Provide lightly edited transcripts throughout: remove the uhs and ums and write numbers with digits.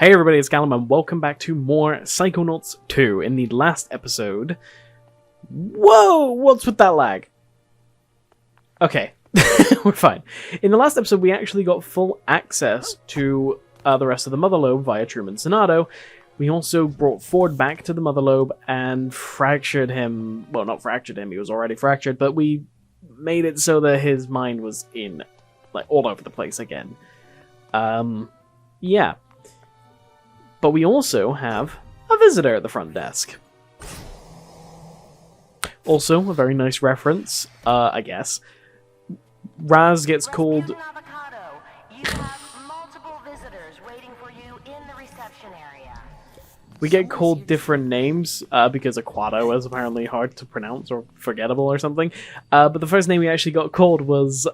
Hey everybody, it's Callum and welcome back to more Psychonauts 2. In the last episode... Whoa! What's with that lag? Okay, we're fine. In the last episode we actually got full access to the rest of the Mother Lobe via Truman Sonato. We also brought Ford back to the Mother Lobe and fractured him... Well, not fractured him, he was already fractured, but we made it so that his mind was in, like, all over the place again. Yeah. But we also have a visitor at the front desk. Also, a very nice reference, I guess. Raz gets called... You have multiple visitors waiting for you in the reception area. We get called different names, because Aquato is apparently hard to pronounce or forgettable or something. But the first name we actually got called was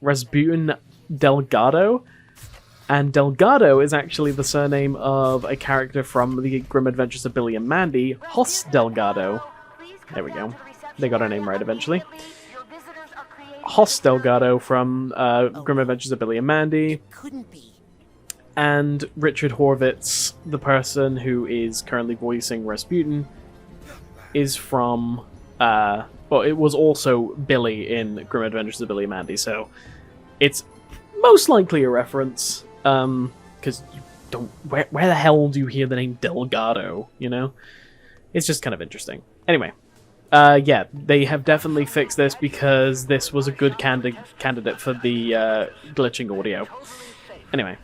Rasputin Delgado. And Delgado is actually the surname of a character from the Grim Adventures of Billy and Mandy, Hoss Delgado. There we go. They got her name right eventually. Hoss Delgado from Grim Adventures of Billy and Mandy. Couldn't be. And Richard Horvitz, the person who is currently voicing Rasputin, is from... well, it was also Billy in Grim Adventures of Billy and Mandy, so it's most likely a reference. Because you don't... Where the hell do you hear the name Delgado, you know? It's just kind of interesting. Anyway, yeah, they have definitely fixed this because this was a good candidate for the glitching audio. Anyway,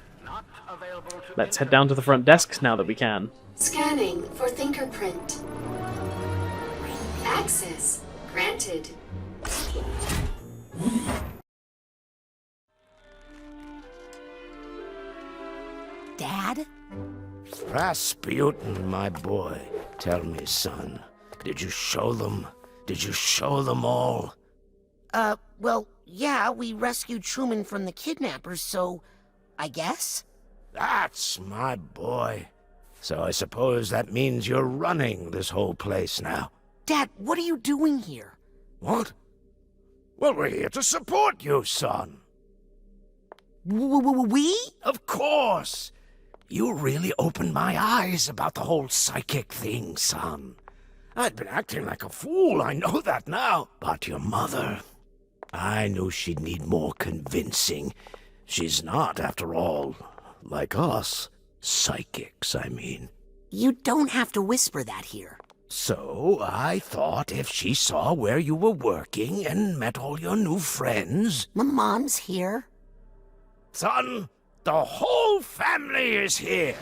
let's head down to the front desk now that we can. Scanning for fingerprint. Access granted. Dad? Rasputin, my boy. Tell me, son. Did you show them? Did you show them all? Well, yeah, we rescued Truman from the kidnappers, so... I guess? That's my boy. So I suppose that means you're running this whole place now. Dad, what are you doing here? What? Well, we're here to support you, son. We? Of course. You really opened my eyes about the whole psychic thing, son. I'd been acting like a fool, I know that now. But your mother, I knew she'd need more convincing. She's not, after all, like us. Psychics, I mean. You don't have to whisper that here. So I thought if she saw where you were working and met all your new friends... My mom's here. Son, the whole family is here.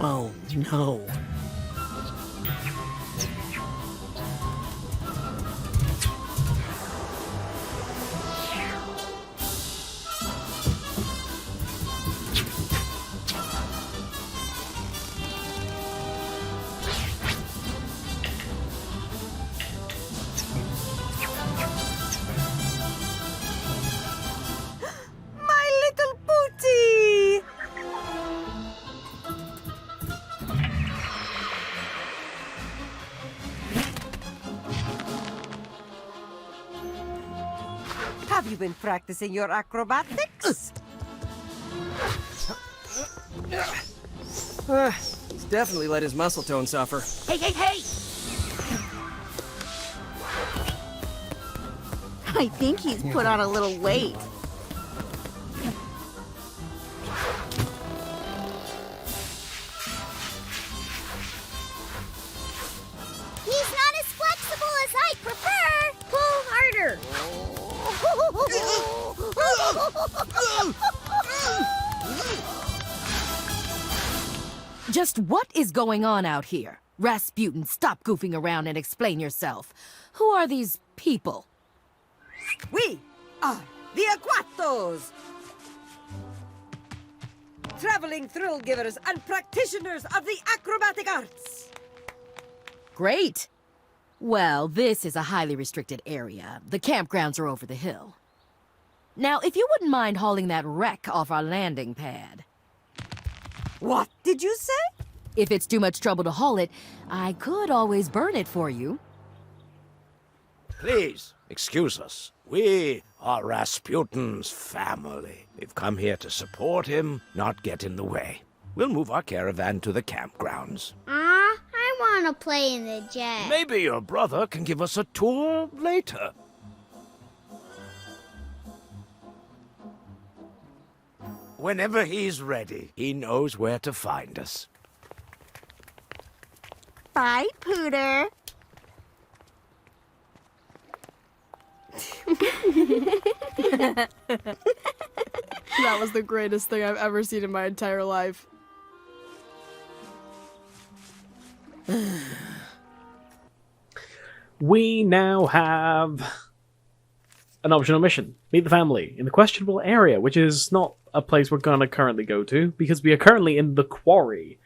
Oh, no. Have you been practicing your acrobatics? He's definitely let his muscle tone suffer. Hey! I think he's put on a little weight. He's not as flexible as I prefer. Pull harder. Just what is going on out here? Rasputin, stop goofing around and explain yourself. Who are these people? We are the Aquatos! Traveling thrill givers and practitioners of the acrobatic arts! Great. Well, this is a highly restricted area. The campgrounds are over the hill. Now, if you wouldn't mind hauling that wreck off our landing pad. What did you say? If it's too much trouble to haul it, I could always burn it for you. Please, excuse us. We are Rasputin's family. We've come here to support him, not get in the way. We'll move our caravan to the campgrounds. I want to play in the jet. Maybe your brother can give us a tour later. Whenever he's ready, he knows where to find us. Bye, Pooter. That was the greatest thing I've ever seen in my entire life. We now have an optional mission. Meet the family in the questionable area, which is not a place we're gonna currently go to, because we are currently in the quarry.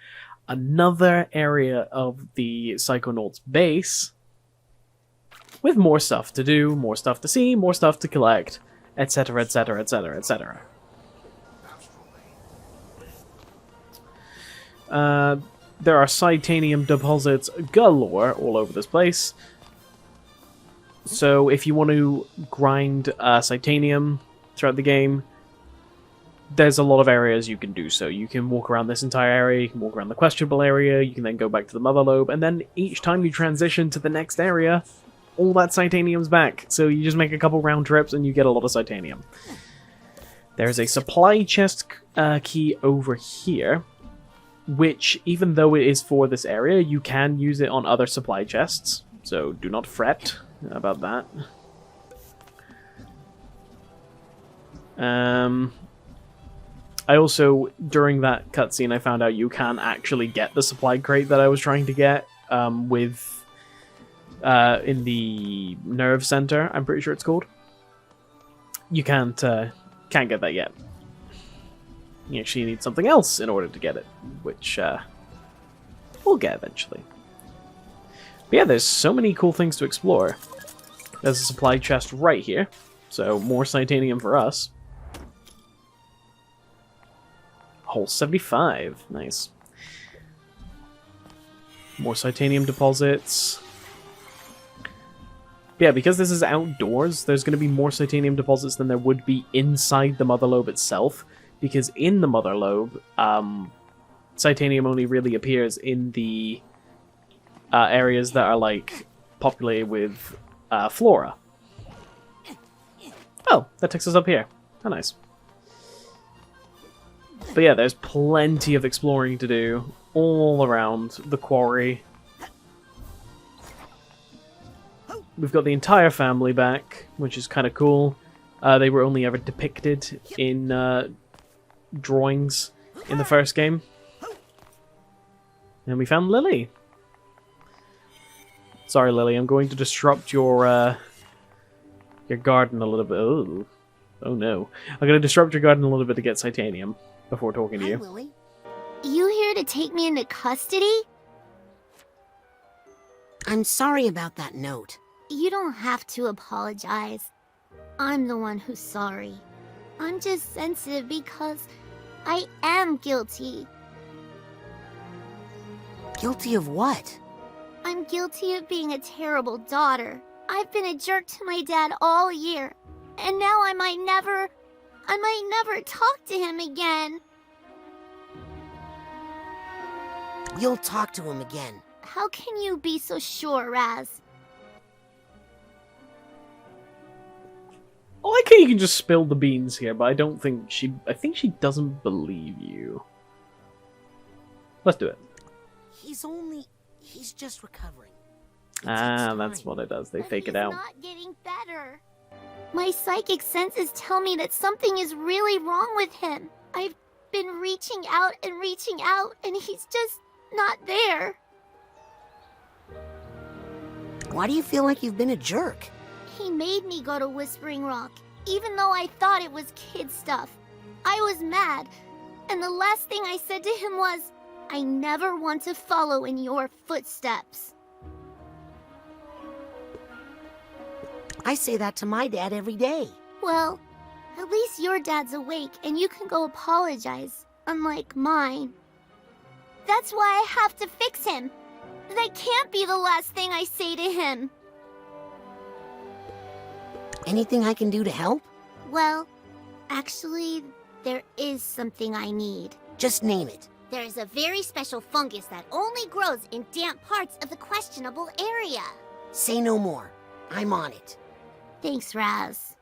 Another area of the Psychonauts base, with more stuff to do, more stuff to see, more stuff to collect, etc, etc, etc, etc. There are titanium deposits galore all over this place. So if you want to grind titanium throughout the game, there's a lot of areas you can do so. You can walk around this entire area, you can walk around the questionable area, you can then go back to the Mother Lobe, and then each time you transition to the next area, all that titanium's back. So you just make a couple round trips and you get a lot of titanium. There's a supply chest key over here, which, even though it is for this area, you can use it on other supply chests, so do not fret about that. I also, during that cutscene, I found out you can actually get the supply crate that I was trying to get in the nerve center, I'm pretty sure it's called. You can't get that yet. You actually need something else in order to get it, which we'll get eventually. But yeah, there's so many cool things to explore. There's a supply chest right here, so more titanium for us. Hole 75, nice. More titanium deposits. Yeah, because this is outdoors, there's going to be more titanium deposits than there would be inside the Mother Lobe itself. Because in the Mother Lobe, titanium only really appears in the areas that are like populated with flora. Oh, that takes us up here. How nice. But yeah, there's plenty of exploring to do all around the quarry. We've got the entire family back, which is kind of cool. They were only ever depicted in drawings in the first game. And we found Lily. Sorry, Lily, I'm going to disrupt your garden a little bit. Oh no. I'm going to disrupt your garden a little bit to get titanium before talking to you. Hi, Lily. You here to take me into custody? I'm sorry about that note. You don't have to apologize. I'm the one who's sorry. I'm just sensitive because I am guilty. Guilty of what? I'm guilty of being a terrible daughter. I've been a jerk to my dad all year, and now I might never talk to him again. You'll talk to him again. How can you be so sure, Raz? I like how you can just spill the beans here, but I don't think I think she doesn't believe you. Let's do it. He's just recovering. That's what it does. They fake it out. He's not getting better. My psychic senses tell me that something is really wrong with him. I've been reaching out, and he's just not there. Why do you feel like you've been a jerk? He made me go to Whispering Rock, even though I thought it was kid stuff. I was mad, and the last thing I said to him was, I never want to follow in your footsteps. I say that to my dad every day. Well, at least your dad's awake and you can go apologize, unlike mine. That's why I have to fix him. That can't be the last thing I say to him. Anything I can do to help? Well, actually, there is something I need. Just name it. There's a very special fungus that only grows in damp parts of the questionable area. Say no more. I'm on it. Thanks, Raz.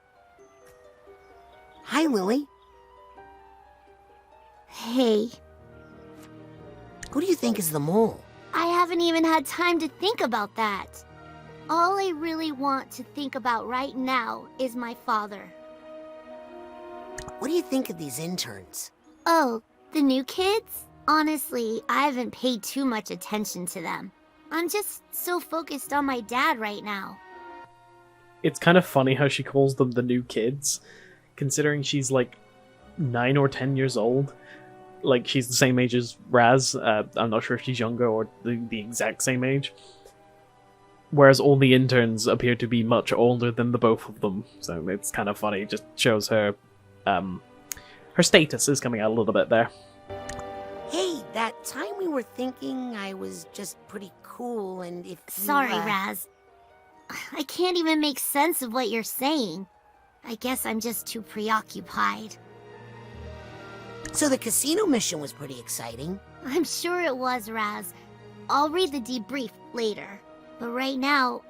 Hi, Lily. Hey, Who do you think is the mole? I haven't even had time to think about that. All I really want to think about right now is my father. What do you think of these interns? Oh, the new kids? Honestly, I haven't paid too much attention to them. I'm just so focused on my dad right now. It's kind of funny how she calls them the new kids, considering she's like 9 or 10 years old. Like, she's the same age as Raz. I'm not sure if she's younger or the exact same age. Whereas all the interns appear to be much older than the both of them. So it's kind of funny. It just shows her her status is coming out a little bit there. Hey, that time we were thinking I was just pretty cool and if you, Sorry, Raz. I can't even make sense of what you're saying. I guess I'm just too preoccupied. So the casino mission was pretty exciting. I'm sure it was, Raz. I'll read the debrief later. But right now,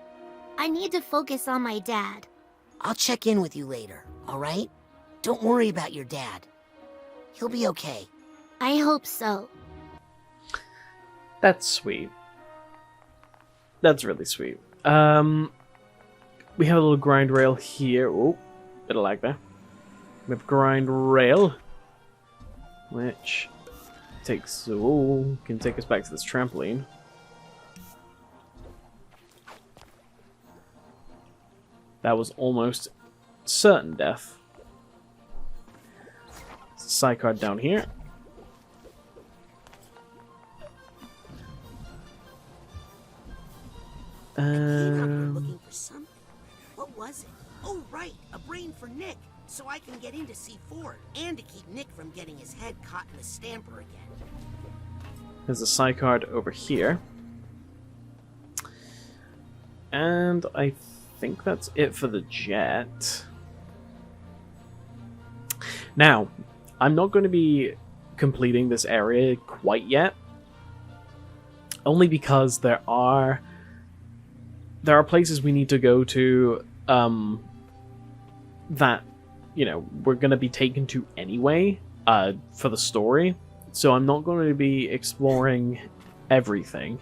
I need to focus on my dad. I'll check in with you later, all right? Don't worry about your dad. He'll be okay. I hope so. That's sweet. That's really sweet. We have a little grind rail here. Oh, bit of lag there. We have grind rail, which can take us back to this trampoline. That was almost certain death. Psy card down here. Looking for something. What was it? Oh, right, a brain for Nick, so I can get in to C4 and to keep Nick from getting his head caught in the stamper again. There's a Psy card over here. And I think that's it for the jet. Now, I'm not going to be completing this area quite yet. Only because there are places we need to go to that, you know, we're going to be taken to anyway for the story. So I'm not going to be exploring everything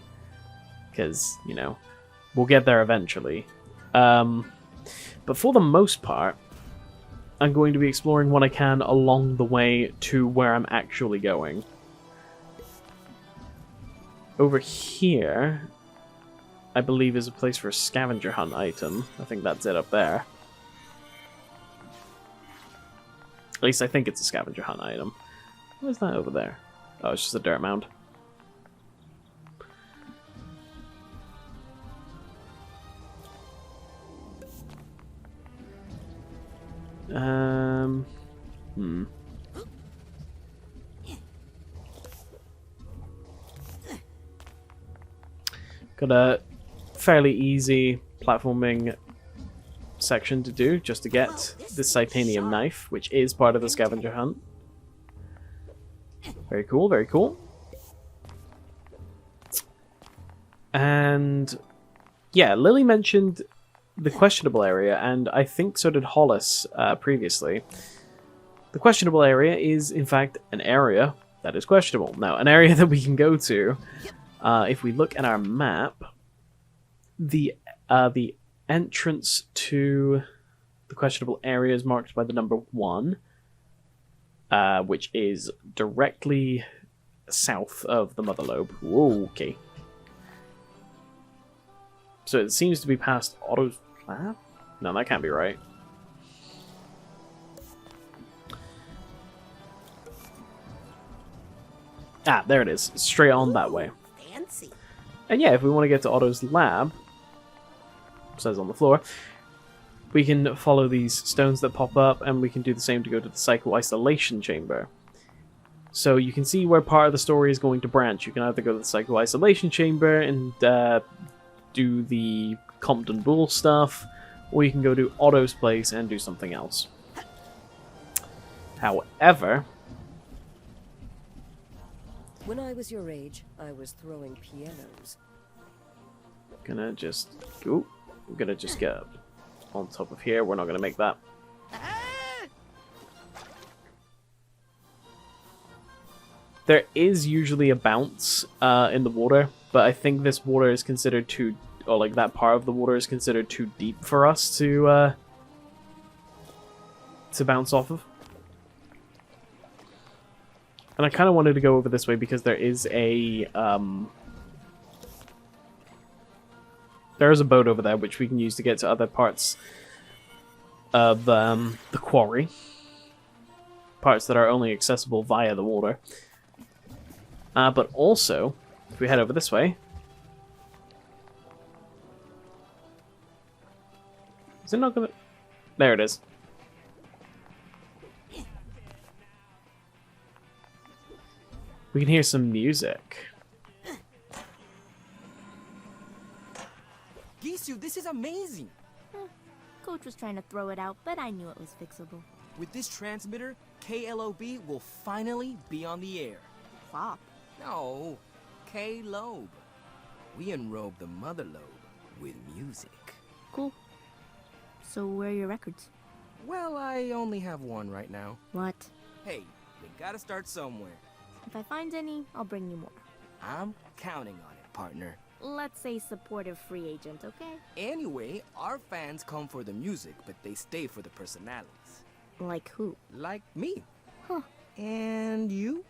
because, you know, we'll get there eventually. But for the most part, I'm going to be exploring what I can along the way to where I'm actually going. Over here, I believe, is a place for a scavenger hunt item. I think that's it up there. At least I think it's a scavenger hunt item. What is that over there? Oh, it's just a dirt mound. Got a fairly easy platforming section to do just to get the titanium knife, which is part of the scavenger hunt. Very cool, very cool. And yeah, Lily mentioned the questionable area, and I think so did Hollis previously. The questionable area is, in fact, an area that is questionable. Now, an area that we can go to, if we look at our map, the entrance to the questionable area is marked by the number 1, which is directly south of the Mother Lobe. Whoa, okay. So it seems to be past Otto's lab? No, that can't be right. Ah, there it is. Straight on that way. Fancy. And yeah, if we want to get to Otto's lab, says on the floor, we can follow these stones that pop up, and we can do the same to go to the psycho-isolation chamber. So you can see where part of the story is going to branch. You can either go to the psycho-isolation chamber and do the Compton Bull stuff, or you can go to Otto's place and do something else. However, When I was your age, I was throwing pianos. gonna just ooh, I'm gonna just get up on top of here. We're not gonna make that. There is usually a bounce in the water, but I think this water is considered too, or like that part of the water is considered too deep for us to bounce off of. And I kind of wanted to go over this way because there is a boat over there which we can use to get to other parts of the quarry. Parts that are only accessible via the water. But also, if we head over this way... Is it not gonna... There it is. We can hear some music. Gisu, this is amazing! Coach was trying to throw it out, but I knew it was fixable. With this transmitter, KLOB will finally be on the air. Fop. No, K-Lobe. We enrobe the mother lobe with music. Cool. So where are your records? Well, I only have one right now. What? Hey, we gotta start somewhere. If I find any, I'll bring you more. I'm counting on it, partner. Let's say supportive free agent, okay? Anyway, our fans come for the music, but they stay for the personalities. Like who? Like me. Huh. And you?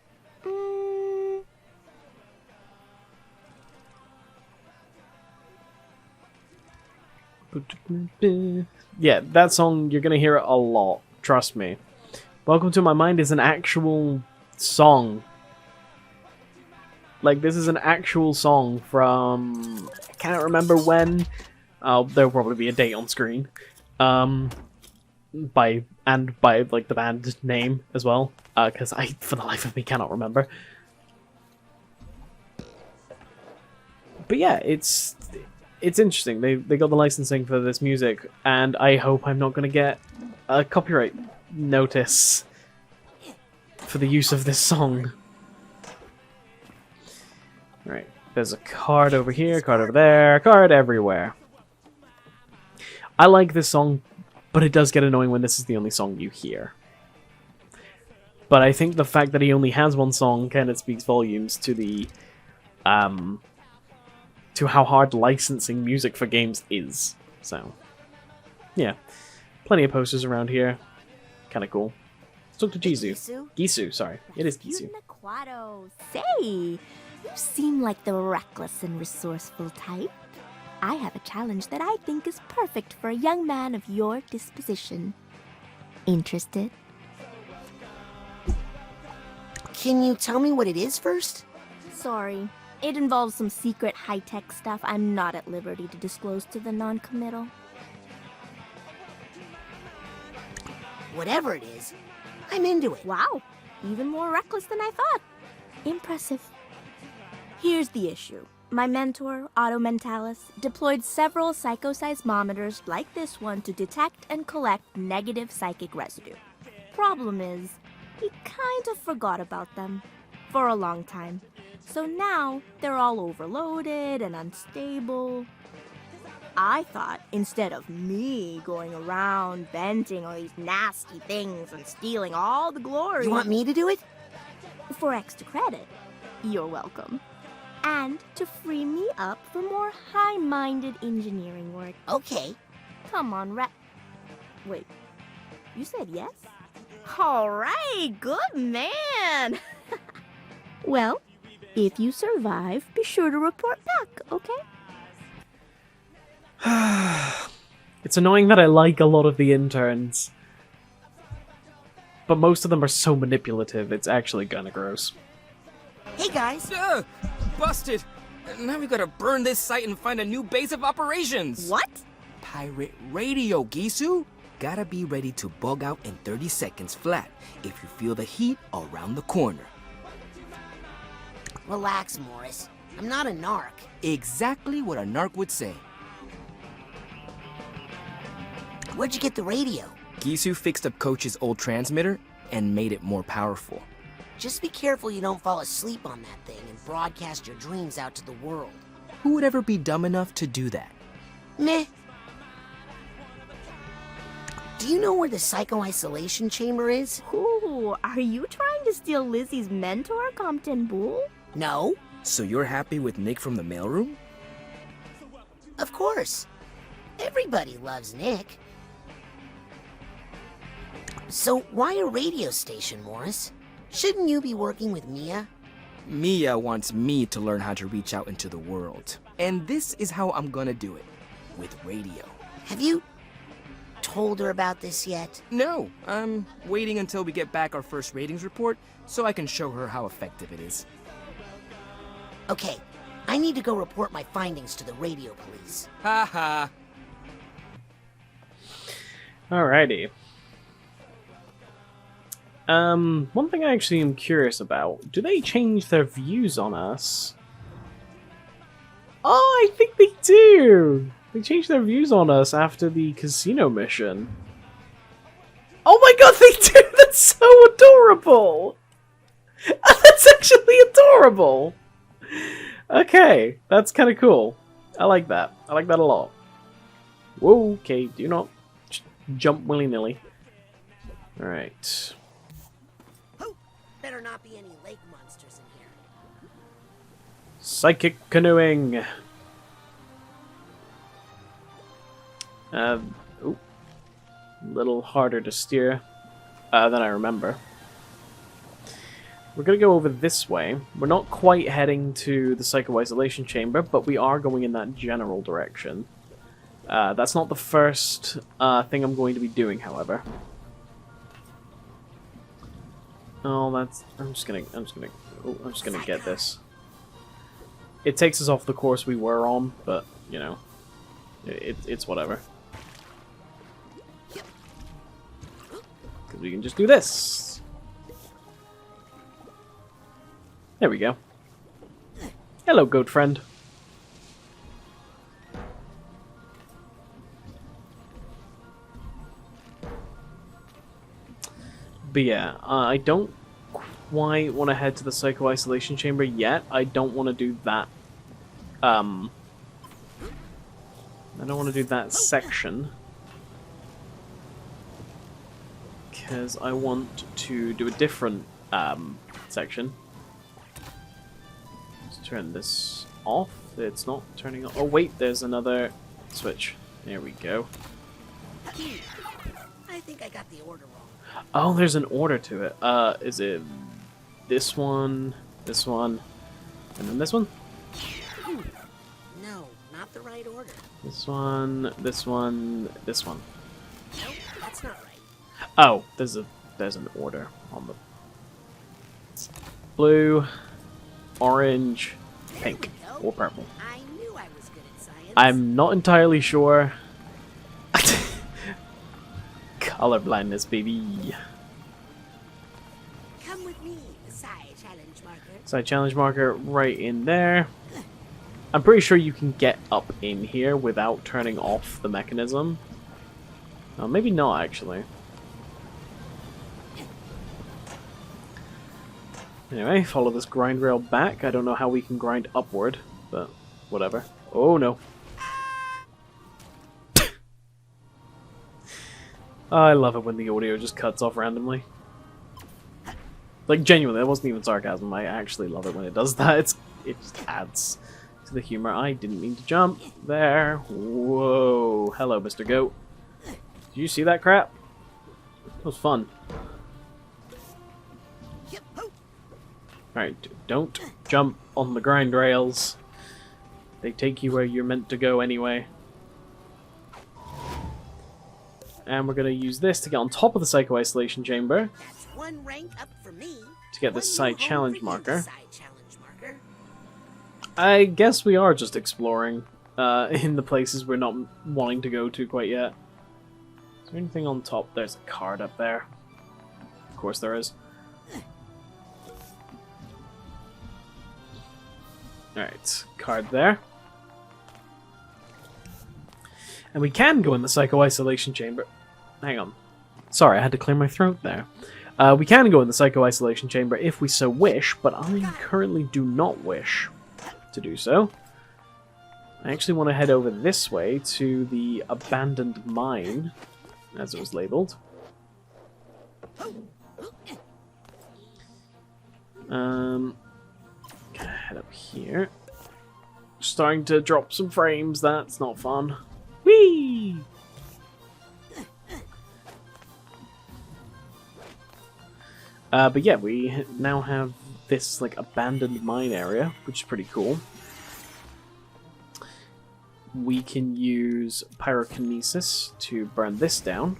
Yeah, that song, you're gonna hear it a lot. Trust me. Welcome to My Mind is an actual song. Like, this is an actual song from... I can't remember when. There'll probably be a date on screen. By like the band name as well. Because I, for the life of me, cannot remember. But yeah, it's interesting. They got the licensing for this music, and I hope I'm not going to get a copyright notice for the use of this song. Right, there's a card over here, card over there, card everywhere. I like this song, but it does get annoying when this is the only song you hear. But I think the fact that he only has one song kind of speaks volumes to the to how hard licensing music for games is. So, yeah. Plenty of posters around here. Kind of cool. Let's talk to Gisu. Gisu, sorry. It is Gisu. Say, you seem like the reckless and resourceful type. I have a challenge that I think is perfect for a young man of your disposition. Interested? Can you tell me what it is first? Sorry. It involves some secret high-tech stuff I'm not at liberty to disclose to the non-committal. Whatever it is, I'm into it. Wow, even more reckless than I thought. Impressive. Here's the issue. My mentor, Otto Mentalis, deployed several psychoseismometers like this one to detect and collect negative psychic residue. Problem is, he kind of forgot about them for a long time. So now, they're all overloaded and unstable. I thought, instead of me going around venting all these nasty things and stealing all the glory... You want me to do it? For extra credit, you're welcome. And to free me up for more high-minded engineering work. Okay. Come on, Wait, you said yes? All right, good man. Well, if you survive, be sure to report back, okay? It's annoying that I like a lot of the interns. But most of them are so manipulative, it's actually kinda gross. Hey guys! Busted! Now we gotta burn this site and find a new base of operations! What? Pirate radio, Gisu! Gotta be ready to bug out in 30 seconds flat if you feel the heat around the corner. Relax, Morris. I'm not a narc. Exactly what a narc would say. Where'd you get the radio? Gisu fixed up Coach's old transmitter and made it more powerful. Just be careful you don't fall asleep on that thing and broadcast your dreams out to the world. Who would ever be dumb enough to do that? Meh. Do you know where the psycho-isolation chamber is? Ooh, are you trying to steal Lizzie's mentor, Compton Bull? No, So you're happy with Nick from the mailroom? of course. Everybody loves Nick. So why a radio station, Morris? Shouldn't you be working with Mia? Mia wants me to learn how to reach out into the world. And this is how I'm gonna do it. With radio. Have you told her about this yet? No, I'm waiting until we get back our first ratings report so I can show her how effective it is. Okay, I need to go report my findings to the radio police. Ha ha. Alrighty. One thing I actually am curious about, do they change their views on us? Oh, I think they do! They changed their views on us after the casino mission. Oh my god, they do! That's so adorable! That's actually adorable! Okay, that's kind of cool. I like that. I like that a lot. Whoa, okay, do not jump willy-nilly. Alright. Oh, better not be any lake monsters in here. Psychic canoeing! Ooh. A little harder to steer than I remember. We're gonna go over this way. We're not quite heading to the psycho-isolation chamber, but we are going in that general direction. That's not the first thing I'm going to be doing, however. Oh, that's. I'm just gonna get this. It takes us off the course we were on, but you know, it's whatever. Because we can just do this. There we go. Hello, goat friend. But yeah, I don't quite want to head to the psycho-isolation chamber yet. I don't want to do that. I don't want to do that section. Because I want to do a different section. Let's turn this off. It's not turning on. Oh wait, there's another switch. There we go. I think I got the order wrong. Oh, there's an order to it. Is it this one, and then this one? No, not the right order. This one, this one, this one. Nope, that's not right. Oh, there's an order on the blue, orange, pink, or purple. I knew I was good at science. I'm not entirely sure. Color blindness, baby. Come with me, the side challenge marker. Side challenge marker right in there. I'm pretty sure you can get up in here without turning off the mechanism. Oh, maybe not, actually. Anyway, follow this grind rail back. I don't know how we can grind upward, but whatever. Oh, no. I love it when the audio just cuts off randomly. Like, genuinely, that wasn't even sarcasm. I actually love it when it does that. It just adds to the humor. I didn't mean to jump there. Whoa. Hello, Mr. Goat. Did you see that crap? That was fun. Alright, don't jump on the grind rails. They take you where you're meant to go anyway. And we're going to use this to get on top of the psycho-isolation chamber. That's one rank up for me. To get this side challenge marker. Side challenge marker. I guess we are just exploring in the places we're not wanting to go to quite yet. Is there anything on top? There's a card up there. Of course there is. Alright, card there. And we can go in the psycho-isolation chamber. Hang on. Sorry, I had to clear my throat there. We can go in the psycho-isolation chamber if we so wish, but I currently do not wish to do so. I actually want to head over this way to the abandoned mine, as it was labeled. Gonna head up here. Starting to drop some frames, that's not fun. Whee! But yeah, we now have this like abandoned mine area, which is pretty cool. We can use pyrokinesis to burn this down.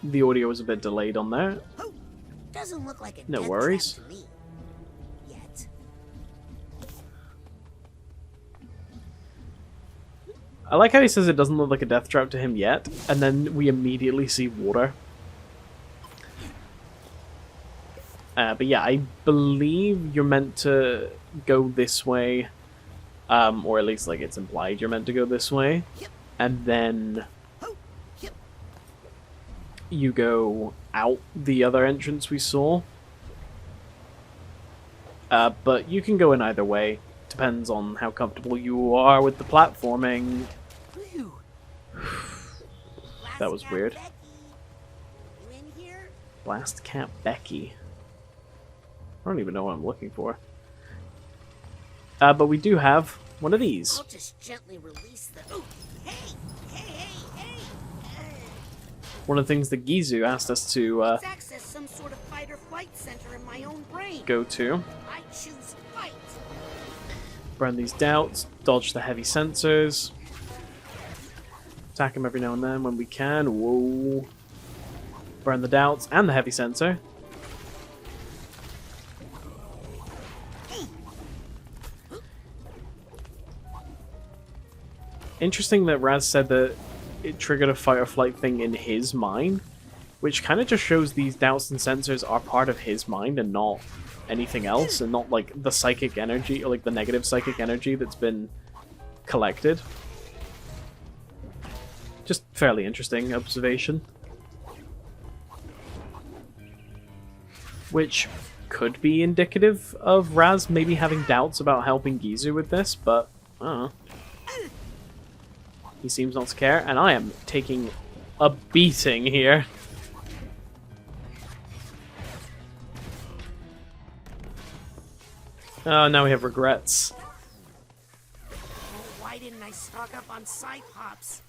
The audio was a bit delayed on there. Doesn't look like a No death worries. trap to me. Yet. I like how he says it doesn't look like a death trap to him yet, and then we immediately see water. But yeah, I believe you're meant to go this way, or at least like it's implied you're meant to go this way, and then you go out the other entrance we saw. But you can go in either way. Depends on how comfortable you are with the platforming. That was weird. Blast Cat Becky. I don't even know what I'm looking for. But we do have one of these. I'll just gently release the. Oh, hey, hey, hey, hey! One of the things that Gizu asked us to Let's access some sort of fight or flight center in my own brain. go to. I choose fight. Burn these doubts, dodge the heavy sensors. Attack him every now and then when we can. Whoa. Burn the doubts and the heavy sensor. Interesting that Raz said that it triggered a fight or flight thing in his mind, which kind of just shows these doubts and sensors are part of his mind and not anything else, and not like the psychic energy, or like the negative psychic energy that's been collected. Just fairly interesting observation. Which could be indicative of Raz maybe having doubts about helping Gizu with this, but I don't know. He seems not to care, and I am taking a beating here. Oh, now we have regrets. Oh, why didn't I stock up on Psypops?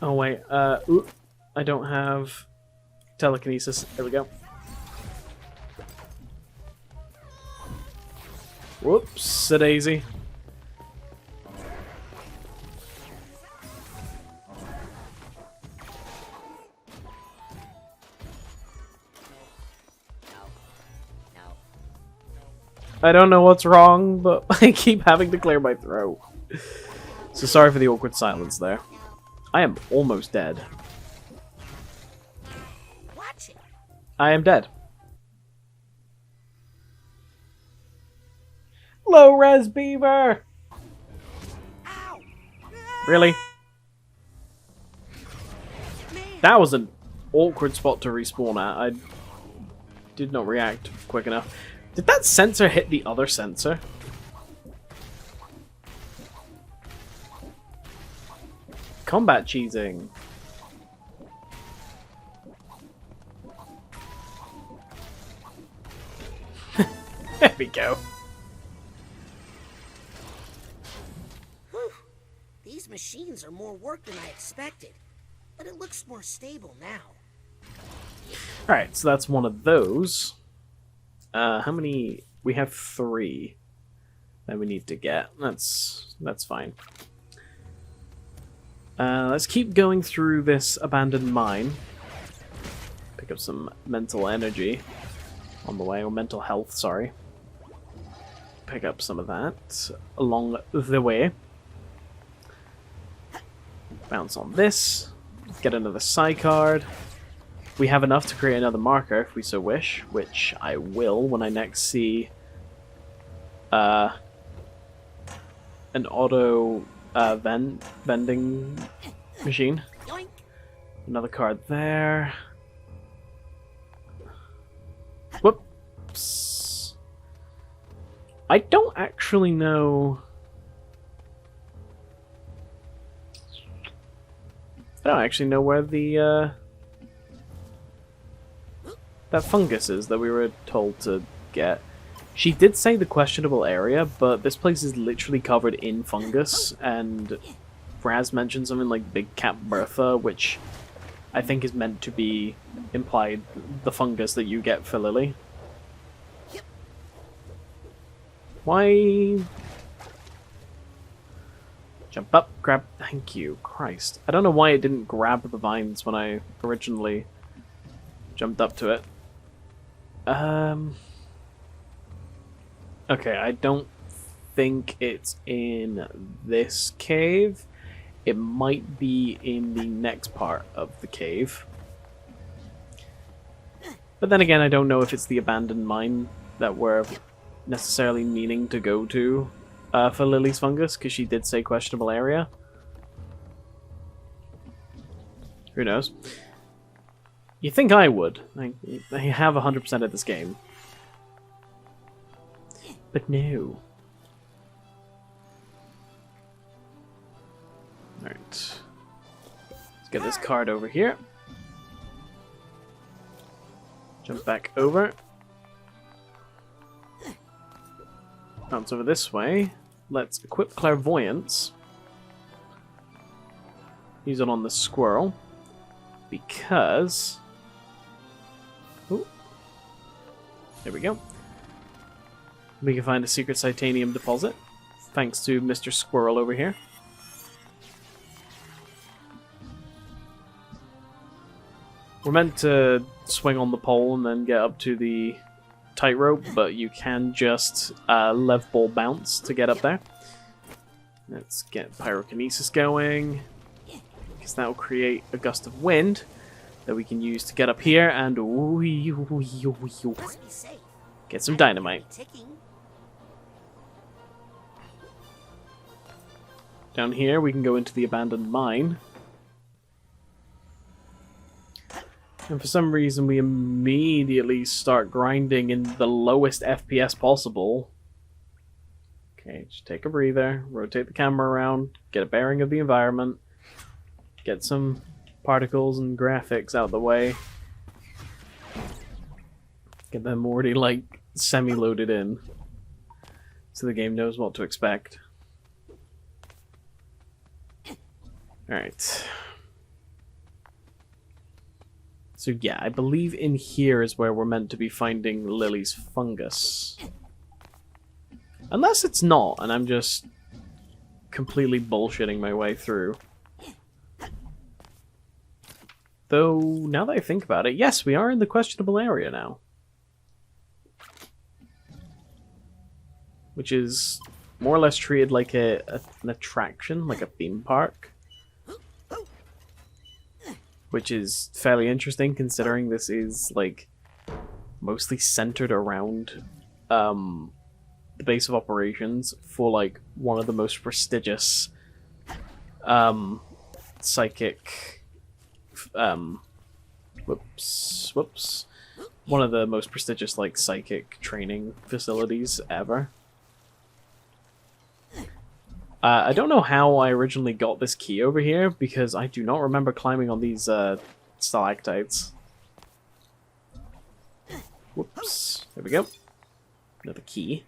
Oh wait, ooh, I don't have telekinesis. There we go. Whoops, a daisy. I don't know what's wrong, but I keep having to clear my throat. So sorry for the awkward silence there. I am almost dead. Watch it. I am dead. Low res beaver! Ow. Really? That was an awkward spot to respawn at. I did not react quick enough. Did that sensor hit the other sensor? Combat cheesing. There we go. Whew. These machines are more work than I expected, but it looks more stable now. Alright, so that's one of those. How many? We have 3 that we need to get. That's fine. Let's keep going through this abandoned mine. Pick up some mental energy on the way, or mental health, sorry. Pick up some of that along the way. Bounce on this. Get another psi card. We have enough to create another marker if we so wish, which I will when I next see an auto vending machine. Yoink. Another card there. Whoops. I don't actually know. I don't actually know where the that fungus is that we were told to get. She did say the questionable area, but this place is literally covered in fungus, and Raz mentioned something like Big Cat Bertha, which I think is meant to be implied the fungus that you get for Lily. Why? Jump up, grab. Thank you, Christ. I don't know why it didn't grab the vines when I originally jumped up to it. Okay, I don't think it's in this cave. It might be in the next part of the cave. But then again, I don't know if it's the abandoned mine that we're necessarily meaning to go to for Lily's fungus, because she did say questionable area. Who knows? You think I would. I have 100% of this game. But no. Alright. Let's get this card over here. Jump back over. Bounce over this way. Let's equip Clairvoyance. Use it on the squirrel. Because... Ooh. There we go. We can find a secret Titanium deposit. Thanks to Mr. Squirrel over here. We're meant to swing on the pole and then get up to the tightrope, but you can just lev ball bounce to get up there. Let's get pyrokinesis going, because that will create a gust of wind that we can use to get up here and get some dynamite. Down here we can go into the abandoned mine. And for some reason we immediately start grinding in the lowest FPS possible. Okay, just take a breather, rotate the camera around, get a bearing of the environment, get some particles and graphics out of the way. Get them already, like, semi-loaded in, so the game knows what to expect. Alright. So yeah, I believe in here is where we're meant to be finding Lily's fungus. Unless it's not, and I'm just completely bullshitting my way through. Though, now that I think about it, yes, we are in the questionable area now. Which is more or less treated like an attraction, like a theme park. Which is fairly interesting, considering this is, like, mostly centered around the base of operations for, like, one of the most prestigious psychic... whoops. One of the most prestigious, like, psychic training facilities ever. I don't know how I originally got this key over here, because I do not remember climbing on these stalactites. Whoops. There we go. Another key.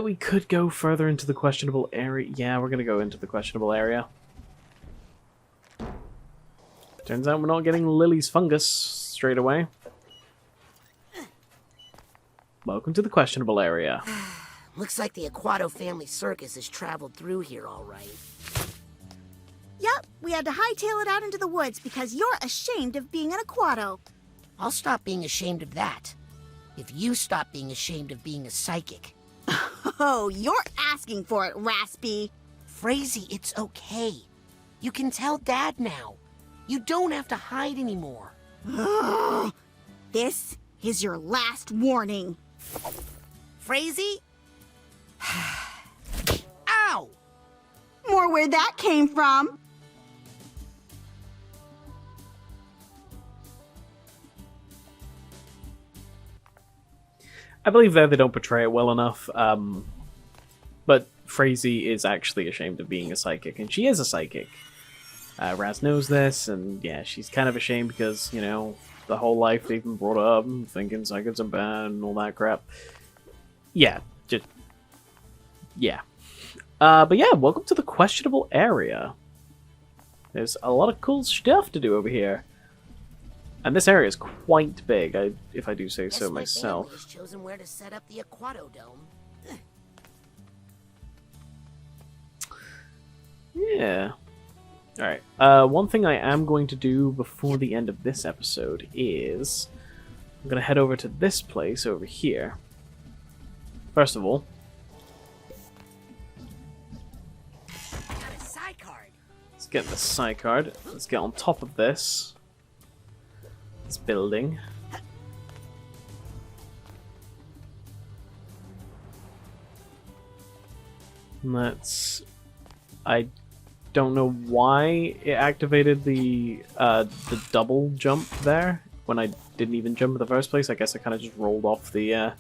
We could go further into the questionable area. Yeah, we're gonna go into the questionable area. Turns out we're not getting Lily's fungus straight away. Welcome to the questionable area. Looks like the Aquato family circus has traveled through here all right. Yep, we had to hightail it out into the woods because you're ashamed of being an Aquato. I'll stop being ashamed of that. If you stop being ashamed of being a psychic. Oh, you're asking for it, Raspy. Frazee, it's okay. You can tell Dad now. You don't have to hide anymore. This is your last warning. Frazee? Ow! More where that came from. I believe there they don't portray it well enough, but Frazee is actually ashamed of being a psychic, and she is a psychic. Raz knows this, and yeah, she's kind of ashamed because, you know, the whole life they've been brought up thinking psychics are bad and all that crap. Yeah, just... yeah. But yeah, welcome to the questionable area. There's a lot of cool stuff to do over here. And this area is quite big, if I do say so myself. My family has chosen where to set up the Aquatodome. Yeah. Alright, one thing I am going to do before the end of this episode is... I'm going to head over to this place over here. First of all... Got a Psy card. Let's get the Psy card. Let's get on top of this. This building. Let's... I don't know why it activated the double jump there when I didn't even jump in the first place. I guess I kind of just rolled off the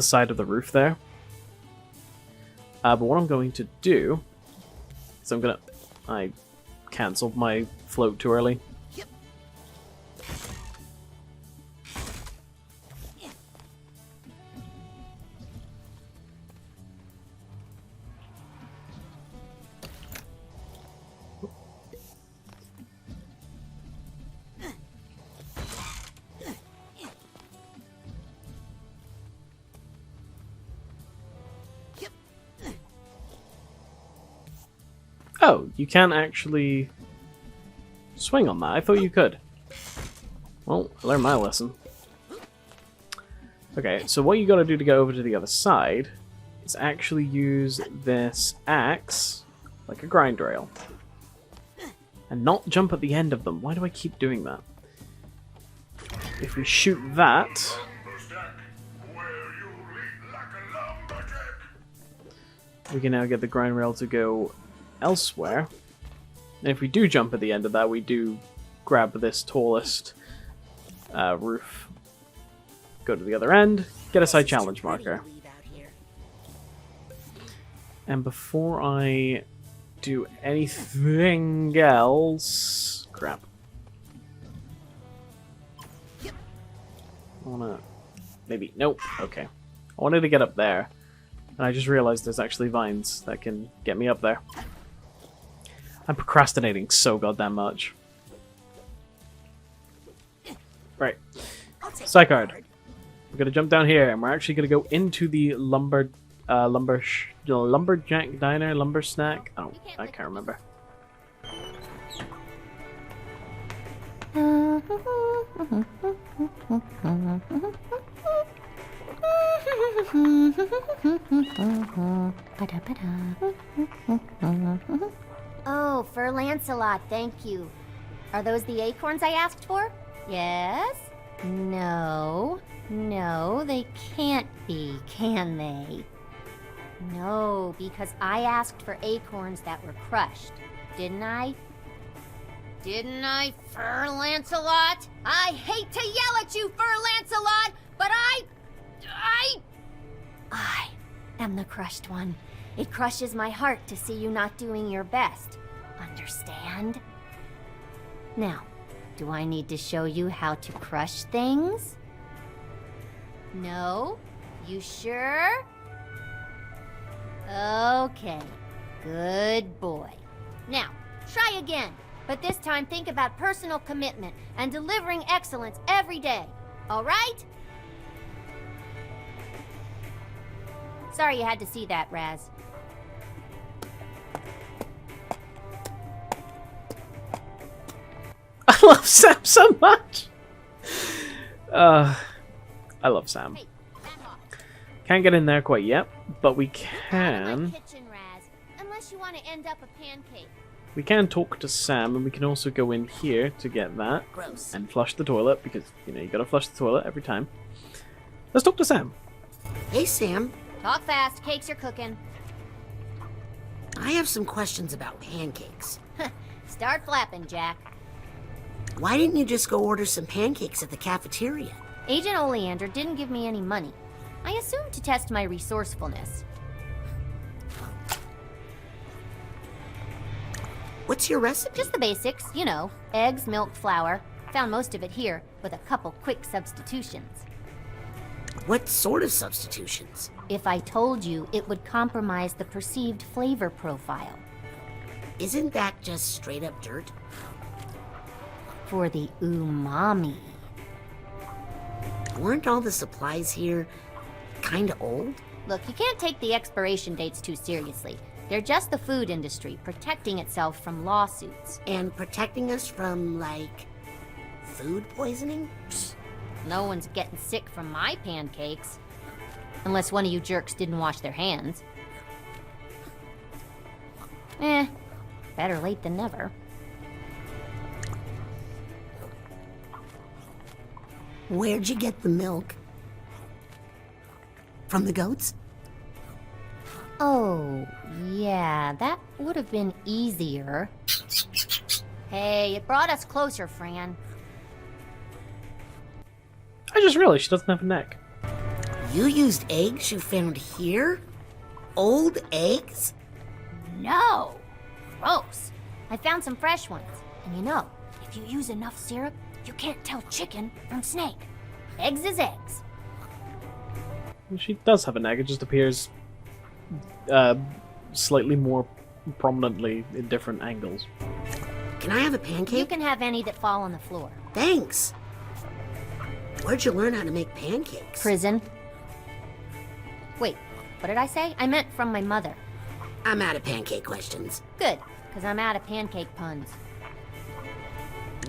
side of the roof there. But what I'm going to do is I cancelled my float too early. Oh, you can't actually swing on that. I thought you could. Well, I learned my lesson. Okay, so what you gotta do to get over to the other side is actually use this axe like a grind rail. And not jump at the end of them. Why do I keep doing that? If we shoot that... we can now get the grind rail to go elsewhere. And if we do jump at the end of that, we do grab this tallest roof, go to the other end, get a side challenge marker. And before I do anything else... crap. I wanna... maybe... nope. Okay. I wanted to get up there. And I just realized there's actually vines that can get me up there. I'm procrastinating so goddamn much. Right. Psychard. We're gonna jump down here, and we're actually gonna go into the lumberjack diner, lumber snack. Oh, I can't remember. Oh, for Lancelot, thank you. Are those the acorns I asked for? Yes? No. No, they can't be, can they? No, because I asked for acorns that were crushed, didn't I? Didn't I, Fur Lancelot? I hate to yell at you, Fur Lancelot, but I am the crushed one. It crushes my heart to see you not doing your best. Understand? Now, do I need to show you how to crush things? No? You sure? Okay. Good boy. Now, try again. But this time think about personal commitment and delivering excellence every day. All right? Sorry you had to see that, Raz. I love Sam so much! I love Sam. Hey, Can't get in there quite yet, but we can... kitchen, Raz, unless you want to end up a pancake. We can talk to Sam, and we can also go in here to get that. Gross. And flush the toilet, because, you know, you gotta flush the toilet every time. Let's talk to Sam. Hey, Sam. Talk fast, cakes are cooking. I have some questions about pancakes. Start flapping, Jack. Why didn't you just go order some pancakes at the cafeteria? Agent Oleander didn't give me any money. I assumed to test my resourcefulness. What's your recipe? Just the basics, you know. Eggs, milk, flour. Found most of it here, with a couple quick substitutions. What sort of substitutions? If I told you, it would compromise the perceived flavor profile. Isn't that just straight up dirt? For the umami. Weren't all the supplies here kinda old? Look, you can't take the expiration dates too seriously. They're just the food industry, protecting itself from lawsuits. And protecting us from, like, food poisoning? Psst. No one's getting sick from my pancakes. Unless one of you jerks didn't wash their hands. Better late than never. Where'd you get the milk? From the goats? Oh, yeah, that would have been easier. Hey, it brought us closer, Fran. I just realized she doesn't have a neck. You used eggs you found here? Old eggs? No! Gross. I found some fresh ones. And you know, if you use enough syrup, you can't tell chicken from snake. Eggs is eggs. She does have a neck, it just appears slightly more prominently in different angles. Can I have a pancake? You can have any that fall on the floor. Thanks. Where'd you learn how to make pancakes? Prison. Wait, what did I say? I meant from my mother. I'm out of pancake questions. Good, because I'm out of pancake puns.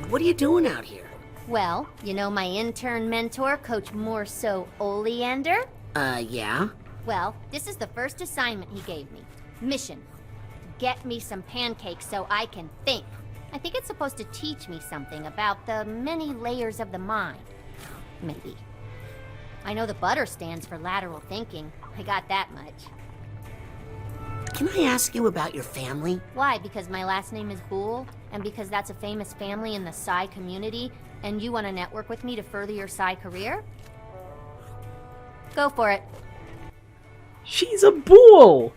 What are you doing out here? Well, you know my intern mentor, Coach Morso Oleander? Yeah? Well, this is the first assignment he gave me. Mission. Get me some pancakes so I can think. I think it's supposed to teach me something about the many layers of the mind. Maybe. I know the butter stands for lateral thinking. I got that much. Can I ask you about your family? Why? Because my last name is Boole? And because that's a famous family in the Psy community? And you want to network with me to further your Psy career? Go for it. She's a bull!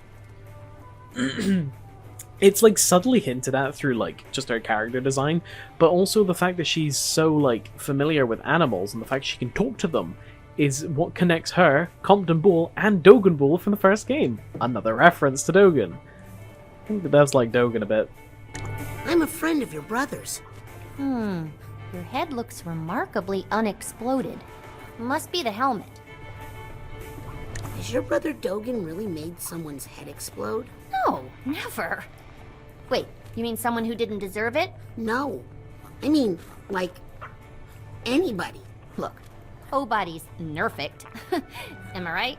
It's like subtly hinted at through like just her character design, but also the fact that she's so like familiar with animals and the fact she can talk to them is what connects her, Compton Bull, and Dogan Bull from the first game. Another reference to Dogan. I think the devs like Dogan a bit. I'm a friend of your brother's. Your head looks remarkably unexploded. Must be the helmet. Has your brother Dogan really made someone's head explode? No, never. Wait, you mean someone who didn't deserve it? No. I mean, like, anybody. Look, nobody's nerfect. Am I right?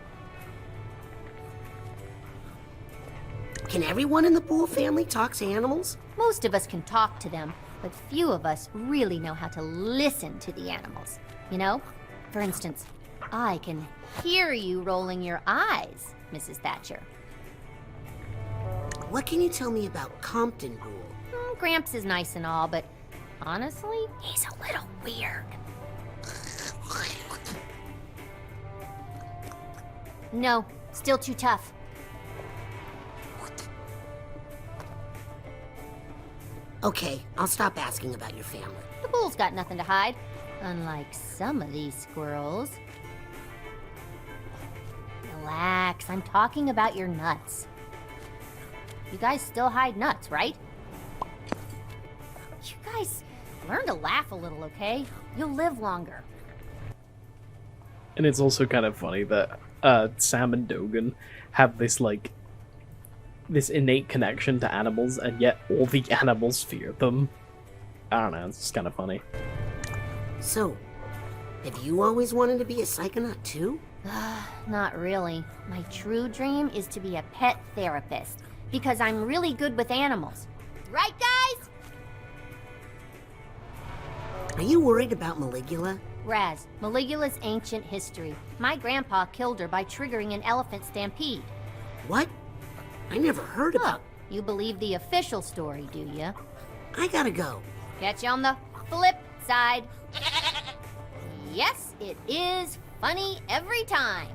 Can everyone in the Bull family talk to animals? Most of us can talk to them, but few of us really know how to listen to the animals. You know? For instance, I can hear you rolling your eyes, Mrs. Thatcher. What can you tell me about Compton Bull? Gramps is nice and all, but honestly, he's a little weird. No, still too tough. Okay, I'll stop asking about your family. The bull's got nothing to hide, unlike some of these squirrels. Relax, I'm talking about your nuts. You guys still hide nuts, right? You guys learn to laugh a little, okay? You'll live longer. And it's also kind of funny that Sam and Dogan have this like this innate connection to animals, and yet all the animals fear them. I don't know, it's just kind of funny. So, have you always wanted to be a Psychonaut too? Not really. My true dream is to be a pet therapist, because I'm really good with animals. Right, guys? Are you worried about Maligula? Raz, Maligula's ancient history. My grandpa killed her by triggering an elephant stampede. What? I never heard about... You believe the official story, do you? I gotta go. Catch you on the flip side. Yes, it is funny every time.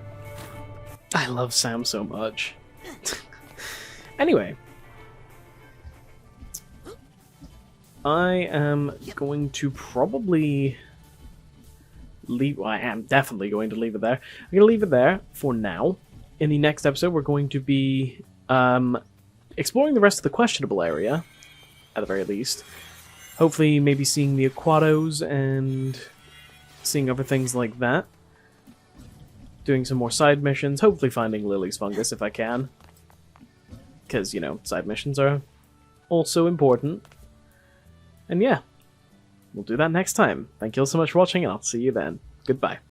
I love Sam so much. Anyway. I am going to probably leave... Well, I am definitely going to leave it there. I'm going to leave it there for now. In the next episode, we're going to be exploring the rest of the questionable area, at the very least. Hopefully, maybe seeing the Aquatos and seeing other things like that. Doing some more side missions, hopefully finding Lily's fungus if I can. Because, you know, side missions are also important. And yeah, we'll do that next time. Thank you all so much for watching, and I'll see you then. Goodbye.